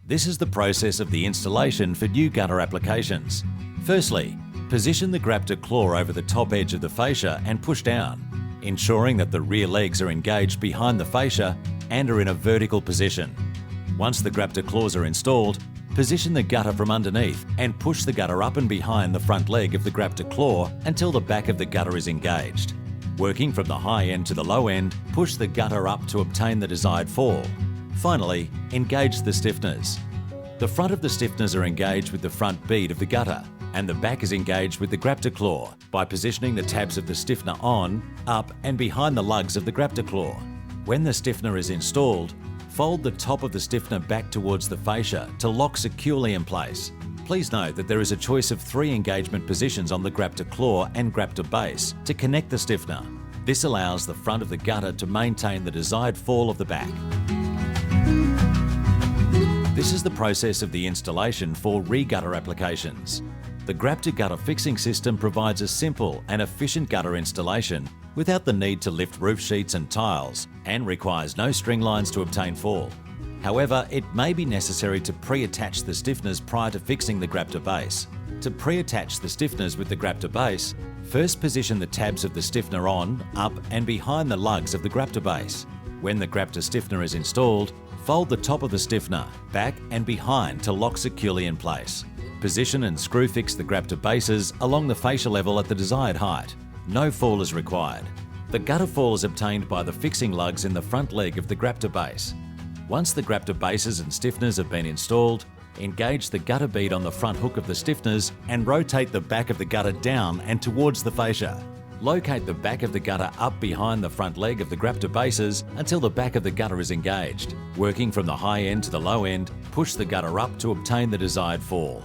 This is the process of the installation for new gutter applications. Firstly, position the Graptor claw over the top edge of the fascia and push down, ensuring that the rear legs are engaged behind the fascia and are in a vertical position. Once the Graptor claws are installed, position the gutter from underneath and push the gutter up and behind the front leg of the Graptor claw until the back of the gutter is engaged. Working from the high end to the low end, push the gutter up to obtain the desired fall. Finally, engage the stiffeners. The front of the stiffeners are engaged with the front bead of the gutter, and the back is engaged with the Graptor claw by positioning the tabs of the stiffener on, up and behind the lugs of the Graptor claw. When the stiffener is installed, fold the top of the stiffener back towards the fascia to lock securely in place. Please note that there is a choice of 3 engagement positions on the Graptor claw and Graptor base to connect the stiffener. This allows the front of the gutter to maintain the desired fall of the back. This is the process of the installation for re-gutter applications. The Graptor gutter fixing system provides a simple and efficient gutter installation without the need to lift roof sheets and tiles, and requires no string lines to obtain fall. However, it may be necessary to pre-attach the stiffeners prior to fixing the Graptor base. To pre-attach the stiffeners with the Graptor base, first position the tabs of the stiffener on, up and behind the lugs of the Graptor base. When the Graptor stiffener is installed, fold the top of the stiffener back and behind to lock securely in place. Position and screw fix the Graptor bases along the fascia level at the desired height. No fall is required. The gutter fall is obtained by the fixing lugs in the front leg of the Graptor base. Once the Graptor bases and stiffeners have been installed, engage the gutter bead on the front hook of the stiffeners and rotate the back of the gutter down and towards the fascia. Locate the back of the gutter up behind the front leg of the Graptor bases until the back of the gutter is engaged. Working from the high end to the low end, push the gutter up to obtain the desired fall.